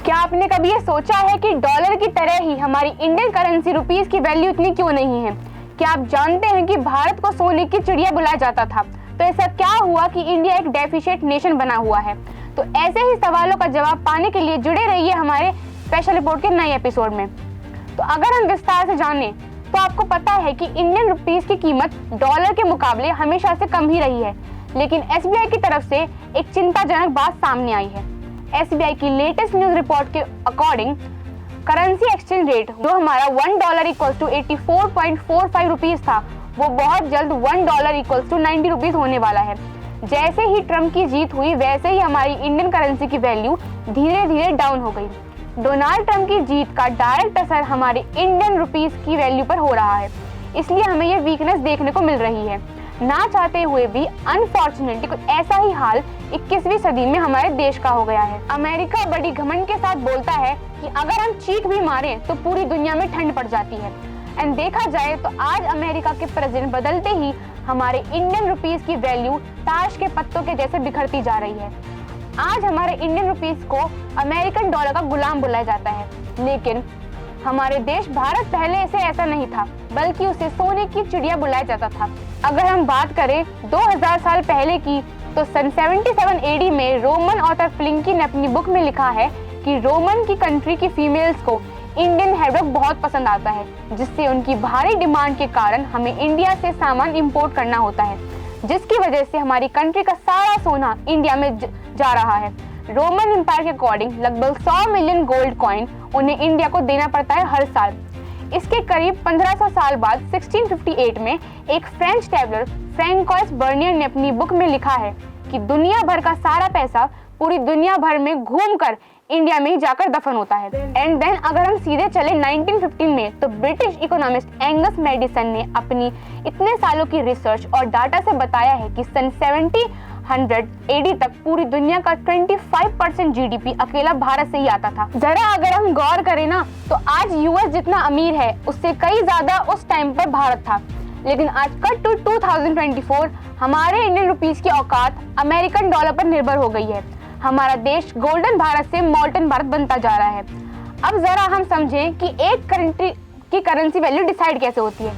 क्या आपने कभी ये सोचा है कि डॉलर की तरह ही हमारी इंडियन करेंसी रुपीस की वैल्यू इतनी क्यों नहीं है? क्या आप जानते हैं कि भारत को सोने की चिड़िया बुलाया जाता था? तो ऐसा क्या हुआ कि इंडिया एक डेफिशिएंट नेशन बना हुआ है? तो ऐसे ही सवालों का जवाब पाने के लिए जुड़े रहिए हमारे स्पेशल रिपोर्ट के नए एपिसोड में। तो अगर हम विस्तार से जानें तो आपको पता है कि इंडियन रुपीस की कीमत डॉलर के मुकाबले हमेशा से कम ही रही है, लेकिन एसबीआई की तरफ से एक चिंताजनक बात सामने आई है। एसबीआई की लेटेस्ट न्यूज रिपोर्ट के अकॉर्डिंग करेंसी एक्सचेंज रेट जो हमारा $1 इक्वल्स टू 84.45 रुपीज था, वो बहुत जल्द $1 इक्वल्स टू 90 रुपीज होने वाला है। जैसे ही ट्रम्प की जीत हुई वैसे ही हमारी इंडियन करेंसी की वैल्यू धीरे धीरे डाउन हो गई। डोनाल्ड ट्रम्प की जीत का डायरेक्ट असर हमारे इंडियन रुपीस की वैल्यू पर हो रहा है, इसलिए हमें ये वीकनेस देखने को मिल रही है। ना चाहते हुए भी अनफॉर्चुनेटली कुछ ऐसा ही हाल 21वीं सदी में हमारे देश का हो गया है। अमेरिका बड़ी घमंड के साथ बोलता है कि अगर हम चीख भी मारें तो पूरी दुनिया में ठंड पड़ जाती है। एंड देखा जाए तो आज अमेरिका के प्रेसिडेंट बदलते ही हमारे इंडियन रुपीस की वैल्यू ताश के पत्तों के जैसे बिखरती जा रही है। आज हमारे इंडियन रुपीस को अमेरिकन डॉलर का गुलाम बुलाया जाता है, लेकिन हमारे देश भारत पहले से ऐसा नहीं था, बल्कि उसे सोने की चिड़िया बुलाया जाता था। अगर हम बात करें 2000 साल पहले की, तो सन 77 एडी में रोमन ऑथर प्लिंकी ने अपनी बुक में लिखा है कि रोमन की कंट्री की फीमेल्स को इंडियन हेयरवर्क बहुत पसंद आता है, जिससे उनकी भारी डिमांड के कारण हमें इंडिया से सामान इंपोर्ट करना होता है, जिसकी वजह से हमारी कंट्री का सारा सोना इंडिया में जा रहा है। रोमन एम्पायर के अकॉर्डिंग लगभग 100 मिलियन गोल्ड कॉइन उन्हें इंडिया को देना पड़ता है हर साल। इसके करीब 1500 साल बाद 1658 में एक फ्रेंच ट्रैवलर फ्रैंकोइस बर्नियर ने अपनी बुक में लिखा है कि दुनिया भर का सारा पैसा पूरी दुनिया भर में घूमकर इंडिया में ही जाकर दफन होता है। एंड देन अगर हम सीधे चले 1915 में, तो ब्रिटिश इकोनॉमिस्ट एंगस मैडिसन ने अपनी इतने सालों की रिसर्च और डाटा से बताया है कि सन 1700 एडी तक पूरी दुनिया का 25% जीडीपी अकेला भारत से ही आता था। जरा अगर हम गौर करें ना, तो आज यूएस जितना अमीर है उससे कई ज्यादा उस टाइम पर भारत था, लेकिन आज कट टू 2024 हमारे इंडियन रुपीस की औकात अमेरिकन डॉलर पर निर्भर हो गई है। हमारा देश गोल्डन भारत से मॉडर्न भारत बनता जा रहा है। अब जरा हम समझें कि एक कंट्री की करेंसी वैल्यू डिसाइड कैसे होती है।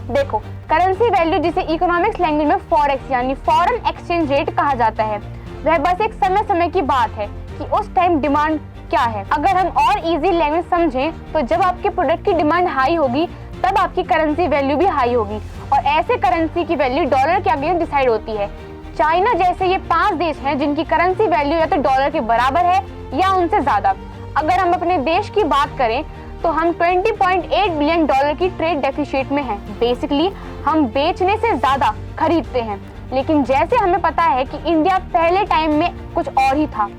देखो, करेंसी वैल्यू जिसे इकोनॉमिक्स लैंग्वेज में फॉरेक्स यानी फॉरेन एक्सचेंज रेट कहा जाता है, वह बस एक समय की बात है कि उस टाइम डिमांड क्या है। अगर हम और इजी लैंग्वेज समझें तो जब आपके प्रोडक्ट की डिमांड हाई होगी तब आपकी करेंसी वैल्यू भी हाई होगी, और ऐसे करेंसी की वैल्यू डॉलर के अगेंस्ट डिसाइड होती है। चाइना जैसे ये 5 देश हैं जिनकी करेंसी वैल्यू या तो डॉलर के बराबर है या उनसे ज्यादा। अगर हम अपने देश की बात करें तो हम $20.8 बिलियन की ट्रेड डेफिसिट में हैं। बेसिकली हम बेचने से ज्यादा खरीदते हैं, लेकिन जैसे हमें पता है कि इंडिया पहले टाइम में कुछ और ही था।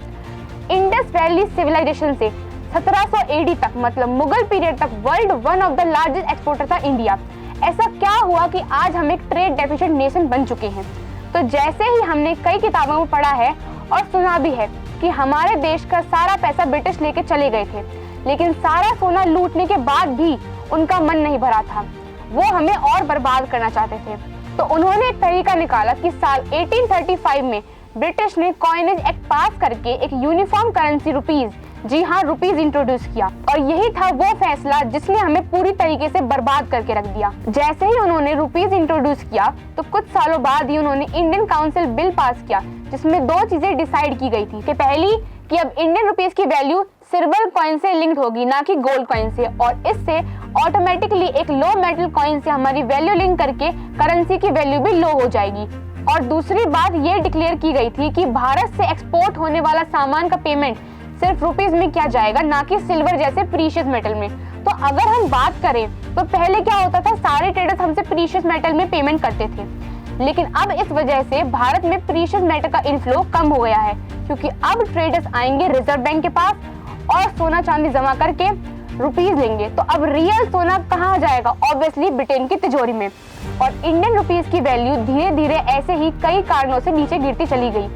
इंडस वैली सिविलाइजेशन से 1700 एडी तक, मतलब मुगल पीरियड तक, world one of the largest exporter था इंडिया। ऐसा क्या हुआ कि आज हम एक ट्रेड डेफिसिट नेशन बन चुके हैं? तो जैसे ही हमने कई किताबों में पढ़ा है और सुना भी है कि हमारे देश का सारा पैसा ब्रिटिश लेके चले गए थे, लेकिन सारा सोना लूटने के बाद भी उनका मन नहीं भरा था, वो हमें और बर्बाद करना चाहते थे। तो उन्होंने एक तरीका निकाला कि साल 1835 में ब्रिटिश ने कॉइनेज एक्ट पास करके एक यूनिफॉर्म करेंसी रुपीज, जी हाँ रुपीज, इंट्रोड्यूस किया, और यही था वो फैसला जिसने हमें पूरी तरीके से बर्बाद करके रख दिया। जैसे ही उन्होंने रुपीज इंट्रोड्यूस किया तो कुछ सालों बाद ही उन्होंने इंडियन काउंसिल बिल पास किया, जिसमें 2 चीजें डिसाइड की गई थी कि पहली कि अब इंडियन रुपीस की वैल्यू सिल्वर कॉइन से लिंक्ड होगी, ना कि गोल्ड कॉइन से, और इससे ऑटोमेटिकली एक लो मेटल कॉइन से हमारी वैल्यू लिंक करके करेंसी की वैल्यू भी लो हो जाएगी। और दूसरी बात ये डिक्लेयर की गई थी कि भारत से एक्सपोर्ट होने वाला सामान का पेमेंट सिर्फ रुपीस में किया जाएगा, ना कि सिल्वर जैसे प्रीशियस मेटल में। तो अगर हम बात करें तो पहले क्या होता था, सारे ट्रेडर्स हमसे प्रीशियस मेटल में पेमेंट करते थे, लेकिन अब इस वजह से भारत में प्रीशियस मेटल का इनफ्लो कम हो गया है, क्योंकि अब ट्रेडर्स आएंगे रिजर्व बैंक के पास और सोना चांदी जमा करके रुपीस लेंगे। तो अब रियल सोना कहाँ जाएगा? ऑब्वियसली ब्रिटेन की तिजोरी में। और इंडियन रुपीस की वैल्यू धीरे धीरे ऐसे ही कई कारणों से नीचे गिरती चली गई।